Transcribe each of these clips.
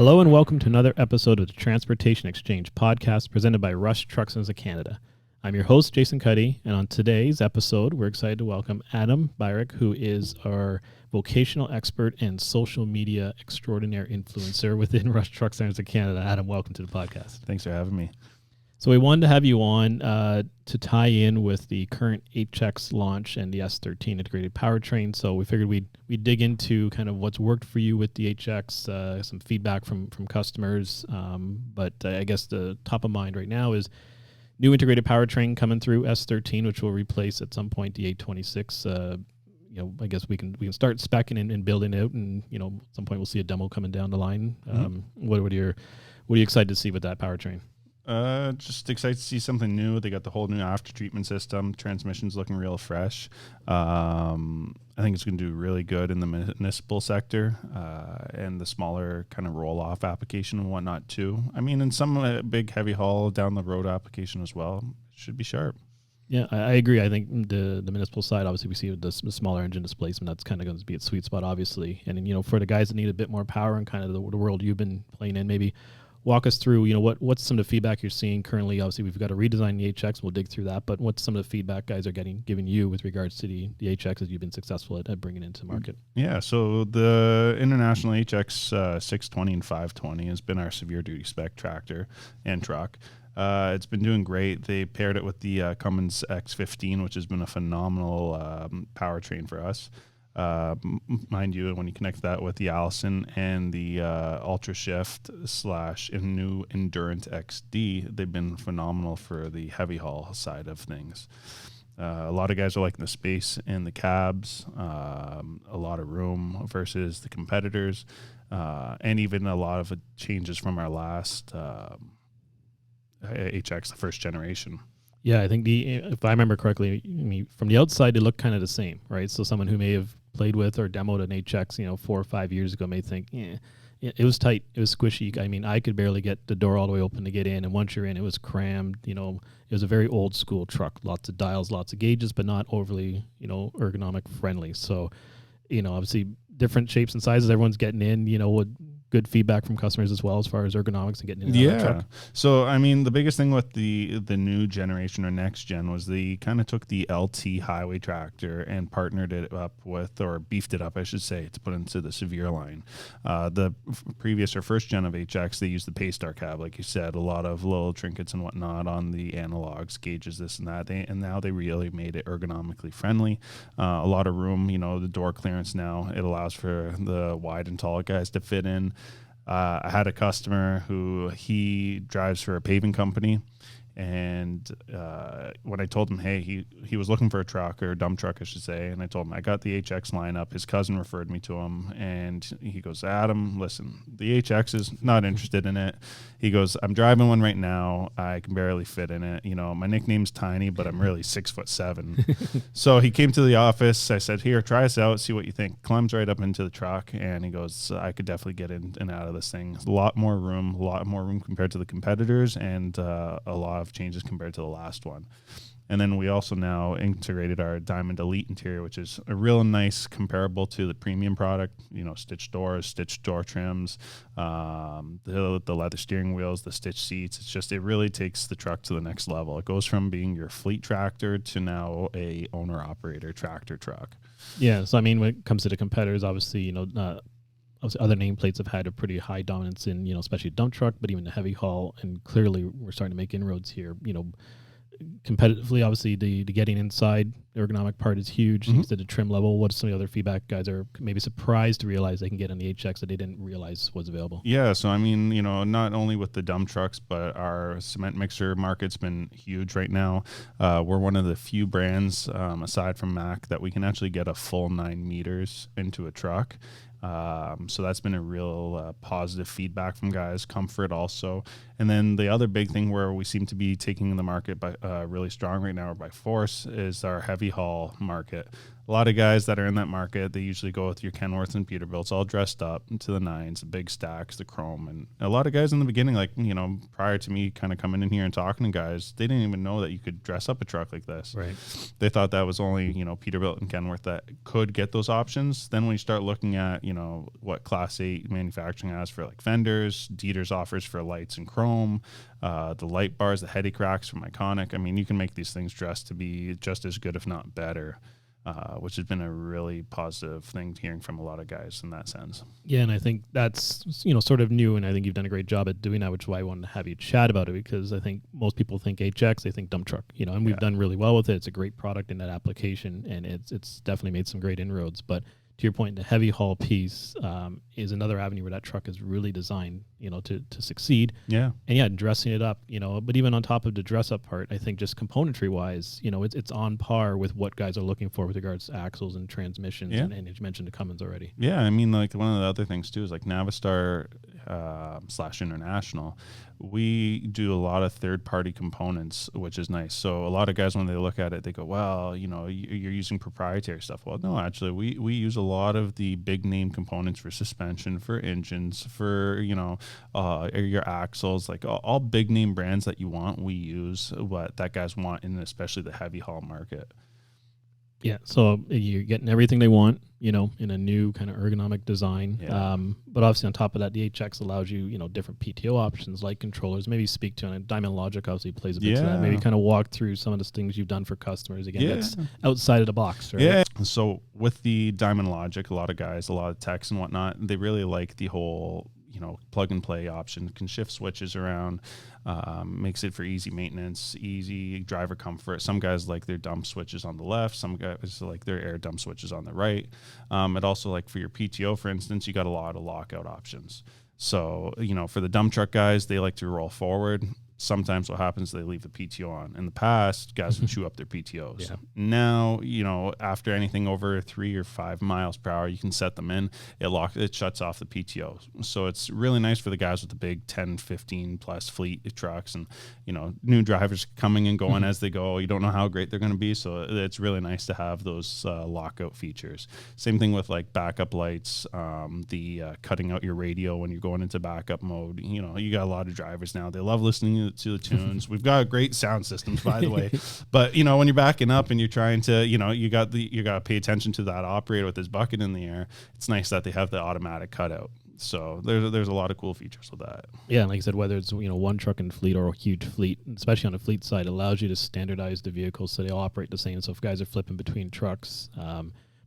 Hello and welcome to another episode of the Transportation Exchange podcast presented by Rush Trucks of Canada. I'm your host, Jason Cuddy, and on today's episode, we're excited to welcome Adam Bajric, who is our vocational expert and social media extraordinaire influencer within Rush Trucks of Canada. Adam, welcome to the podcast. Thanks for having me. So we wanted to have you on to tie in with the current HX launch and the S13 Integrated Powertrain. So we figured we'd dig into kind of what's worked for you with the HX, some feedback from customers. But I guess the top of mind right now is new integrated powertrain coming through S13, which will replace at some point the 826. I guess we can start speccing and building out, and at some point we'll see a demo coming down the line. What are you excited to see with that powertrain? Just excited to see something new. They got the whole new after treatment system. Transmission's looking real fresh. I think it's going to do really good in the municipal sector and the smaller kind of roll off application and whatnot too. I mean, in some big heavy haul down the road application as well, it should be sharp. Yeah, I agree. I think the municipal side, obviously, we see the smaller engine displacement. That's kind of going to be its sweet spot, obviously. And then, for the guys that need a bit more power and kind of the world you've been playing in, maybe walk us through, what's some of the feedback you're seeing currently? Obviously, we've got to redesign the HX. We'll dig through that. But what's some of the feedback guys are giving you with regards to the HX that you've been successful at bringing into the market? Yeah, so the International HX 620 and 520 has been our severe duty spec tractor and truck. It's been doing great. They paired it with the Cummins X15, which has been a phenomenal powertrain for us. Mind you, when you connect that with the Allison and the Ultra Shift / new Endurant XD, they've been phenomenal for the heavy haul side of things. A lot of guys are liking the space in the cabs, a lot of room versus the competitors, and even a lot of changes from our last HX, the first generation. Yeah, I think if I remember correctly, from the outside, they look kind of the same, right? So someone who may have played with or demoed an HX, 4 or 5 years ago may think, it was tight, it was squishy. I mean, I could barely get the door all the way open to get in, and once you're in, it was crammed. It was a very old school truck, lots of dials, lots of gauges, but not overly, ergonomic friendly. So, obviously different shapes and sizes, everyone's getting in, with good feedback from customers as well as far as ergonomics and getting in the truck. So I mean, the biggest thing with the new generation or next gen was they kind of took the LT highway tractor and partnered it up with, or beefed it up, I should say, to put into the severe line. The previous or first gen of HX, they used the Paystar cab, like you said, a lot of little trinkets and whatnot on the analogs, gauges, this and that. And now they really made it ergonomically friendly. A lot of room, the door clearance now, it allows for the wide and tall guys to fit in. I had a customer who he drives for a paving company, and when I told him, hey, he was looking for a truck, or a dump truck, I should say, and I told him I got the HX lineup. His cousin referred me to him, and he goes, Adam, listen, the HX is not interested in it. He goes, I'm driving one right now. I can barely fit in it. My nickname's Tiny, but I'm really 6'7". So he came to the office. I said, here, try us out, see what you think. Climbs right up into the truck, and he goes, I could definitely get in and out of this thing. A lot more room compared to the competitors, and a lot of changes compared to the last one. And then we also now integrated our Diamond Elite interior, which is a real nice comparable to the premium product, stitched doors, stitched door trims, the leather steering wheels, the stitched seats. It really takes the truck to the next level. It goes from being your fleet tractor to now a owner operator tractor truck. Yeah. So, I mean, when it comes to the competitors, obviously, obviously other nameplates have had a pretty high dominance in, especially dump truck, but even the heavy haul. And clearly we're starting to make inroads here, competitively. Obviously the getting inside the ergonomic part is huge. You said the trim level. What's some of the other feedback guys are maybe surprised to realize they can get on the HX that they didn't realize was available? Yeah. So, I mean, not only with the dump trucks, but our cement mixer market's been huge right now. We're one of the few brands, aside from Mack, that we can actually get a full 9 meters into a truck. So that's been a real positive feedback from guys. Comfort also. And then the other big thing where we seem to be taking the market by really strong right now, or by force, is our heavy haul market. A lot of guys that are in that market, they usually go with your Kenworths and Peterbilts, all dressed up to the nines, the big stacks, the chrome. And a lot of guys in the beginning, like, prior to me kind of coming in here and talking to guys, they didn't even know that you could dress up a truck like this. Right. They thought that was only, Peterbilt and Kenworth that could get those options. Then when you start looking at, what Class 8 manufacturing has for like fenders, Dieter's offers for lights and chrome, the light bars, the heady cracks from Iconic. I mean, you can make these things dressed to be just as good, if not better. Which has been a really positive thing hearing from a lot of guys in that sense. Yeah, and I think that's, sort of new, and I think you've done a great job at doing that, which is why I wanted to have you chat about it, because I think most people think HX, they think dump truck, and we've done really well with it. It's a great product in that application, and it's definitely made some great inroads. But to your point, the heavy haul piece is another avenue where that truck is really designed, to succeed. Yeah. And dressing it up, but even on top of the dress up part, I think just componentry wise, it's on par with what guys are looking for with regards to axles and transmissions. Yeah. And you mentioned the Cummins already. Yeah. I mean, like one of the other things too is like Navistar / International. We do a lot of third-party components, which is nice. So a lot of guys, when they look at it, they go, well, you're using proprietary stuff. Well, no, actually, we use a lot of the big-name components for suspension, for engines, for, your axles, like all big-name brands that you want, we use what that guys want, and especially the heavy haul market. Yeah, so you're getting everything they want, in a new kind of ergonomic design. Yeah. But obviously on top of that, the HX allows you, different PTO options like controllers. Maybe speak to, and Diamond Logic obviously plays a bit to that. Maybe kind of walk through some of the things you've done for customers. Again, that's outside of the box, right? Yeah. So with the Diamond Logic, a lot of guys, a lot of techs and whatnot, they really like the whole plug and play option. Can shift switches around, makes it for easy maintenance, easy driver comfort. Some guys like their dump switches on the left, some guys like their air dump switches on the right. It also, like for your PTO, for instance, you got a lot of lockout options. So, for the dump truck guys, they like to roll forward. Sometimes what happens, they leave the PTO on. In the past, guys would chew up their PTOs. Yeah. Now, after anything over 3 or 5 miles per hour, you can set them in. It shuts off the PTO. So it's really nice for the guys with the big 10, 15 plus fleet trucks, and, new drivers coming and going as they go. You don't know how great they're going to be. So it's really nice to have those lockout features. Same thing with like backup lights, the cutting out your radio when you're going into backup mode. You got a lot of drivers now. They love listening to the tunes. We've got great sound systems, by the way, but when you're backing up and you're trying to, you got to pay attention to that operator with his bucket in the air. It's nice that they have the automatic cutout. So there's a lot of cool features with that. Yeah, and like I said, whether it's one truck in fleet or a huge fleet, especially on the fleet side, allows you to standardize the vehicles so they all operate the same. So if guys are flipping between trucks,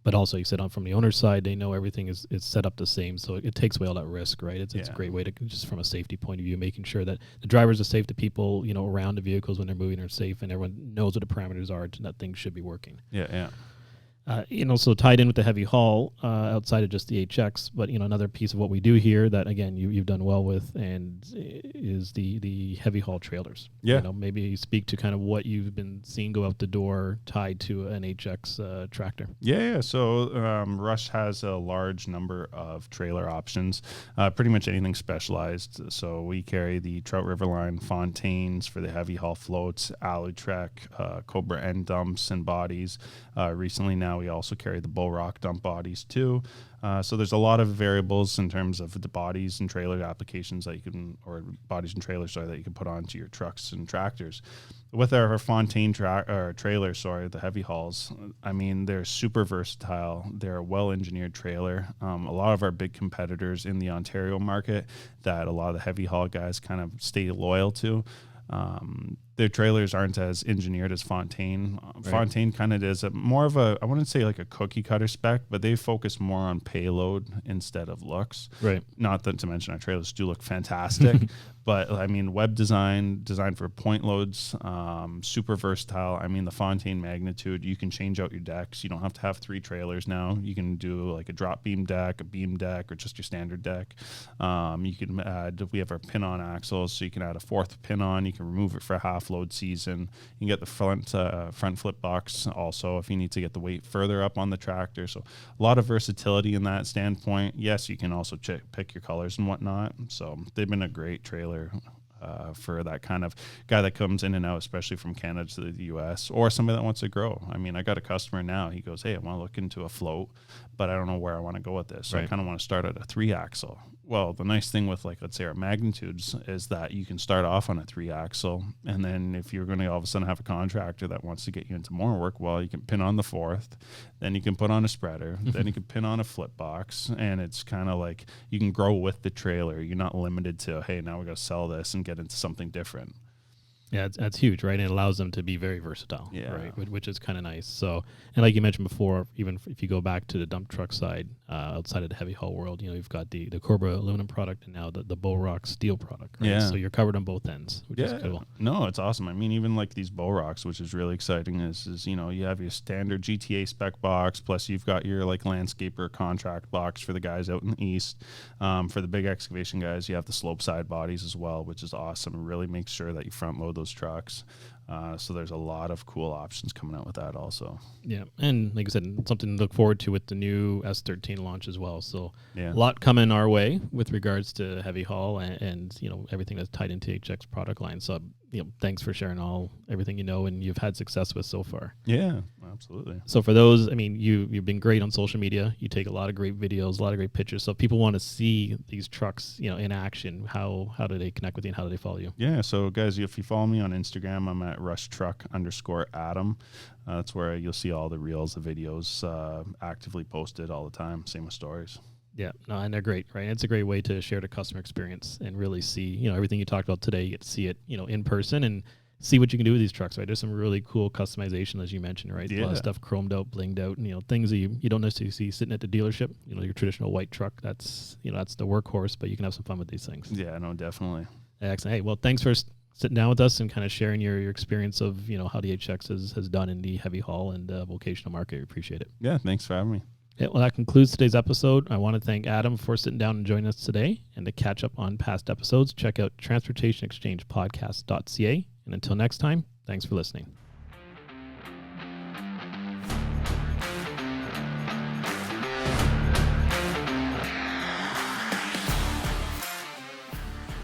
but also, you said from the owner's side, they know everything is set up the same, so it takes away all that risk, right? It's a great way to, just from a safety point of view, making sure that the drivers are safe, the people around the vehicles when they're moving are safe, and everyone knows what the parameters are, and that things should be working. Yeah. So tied in with the heavy haul, outside of just the HX, but another piece of what we do here that again you've done well with, and is the heavy haul trailers. Yeah. Maybe speak to kind of what you've been seeing go out the door tied to an HX tractor. Yeah. So Rush has a large number of trailer options, pretty much anything specialized. So we carry the Trout River line Fontaines for the heavy haul floats, Alutrek, Cobra N dumps and bodies. Recently now we also carry the Bull Rock dump bodies too. So there's a lot of variables in terms of the bodies and trailer applications that you can, or bodies and trailers, that you can put onto your trucks and tractors. With our Fontaine trailers, the heavy hauls, I mean, they're super versatile. They're a well-engineered trailer. A lot of our big competitors in the Ontario market that a lot of the heavy haul guys kind of stay loyal to, their trailers aren't as engineered as Fontaine. Right. Fontaine kind of is more of I wouldn't say like a cookie cutter spec, but they focus more on payload instead of looks. Right. Not that to mention our trailers do look fantastic, but I mean, web designed for point loads, super versatile. I mean, the Fontaine magnitude, you can change out your decks. You don't have to have 3 trailers now. You can do like a drop beam deck, a beam deck, or just your standard deck. You can add, we have our pin on axles, so you can add a 4th pin on. You can remove it for half load season. You can get the front flip box also if you need to get the weight further up on the tractor. So a lot of versatility in that standpoint. Yes, you can also pick your colors and whatnot. So they've been a great trailer for that kind of guy that comes in and out, especially from Canada to the US, or somebody that wants to grow. I mean, I got a customer now. He goes, hey, I want to look into a float, but I don't know where I want to go with this. So I kind of want to start at a 3-axle. Well, the nice thing with, like, let's say our magnitudes is that you can start off on a 3-axle. And then if you're going to all of a sudden have a contractor that wants to get you into more work, well, you can pin on the 4th, then you can put on a spreader, then you can pin on a flip box. And it's kind of like you can grow with the trailer. You're not limited to, hey, now we got to sell this and get into something different. Yeah, that's huge, right? And it allows them to be very versatile, right? Which is kind of nice. So, and like you mentioned before, even if you go back to the dump truck side, outside of the heavy haul world, you've got the Cobra aluminum product and now the Bajric steel product, right? Yeah. So you're covered on both ends, which is cool. No, it's awesome. I mean, even like these Bajrics, which is really exciting, is you have your standard GTA spec box, plus you've got your like landscaper contract box for the guys out in the east. For the big excavation guys, you have the slope side bodies as well, which is awesome. It really makes sure that you front load those trucks. So there's a lot of cool options coming out with that also. Yeah. And like I said, something to look forward to with the new S13 launch as well. So a lot coming our way with regards to heavy haul and everything that's tied into HX product line. So, thanks for sharing everything and you've had success with so far. Yeah, absolutely. So for those, I mean, you've been great on social media. You take a lot of great videos, a lot of great pictures. So if people want to see these trucks, in action, how do they connect with you and how do they follow you? Yeah. So guys, if you follow me on Instagram, I'm at rushtruck_Adam. That's where you'll see all the reels, the videos actively posted all the time. Same with stories. Yeah, no, and they're great, right? It's a great way to share the customer experience and really see, everything you talked about today. You get to see it, in person and see what you can do with these trucks, right? There's some really cool customization, as you mentioned, right? Yeah. A lot of stuff chromed out, blinged out, and, things that you don't necessarily see sitting at the dealership. Your traditional white truck, that's the workhorse, but you can have some fun with these things. Yeah, no, definitely. Excellent. Hey, well, thanks for sitting down with us and kind of sharing your experience of, how the HX has done in the heavy haul and vocational market. We appreciate it. Yeah, thanks for having me. Yeah, well, that concludes today's episode. I want to thank Adam for sitting down and joining us today. And to catch up on past episodes, check out transportationexchangepodcast.ca. And until next time, thanks for listening.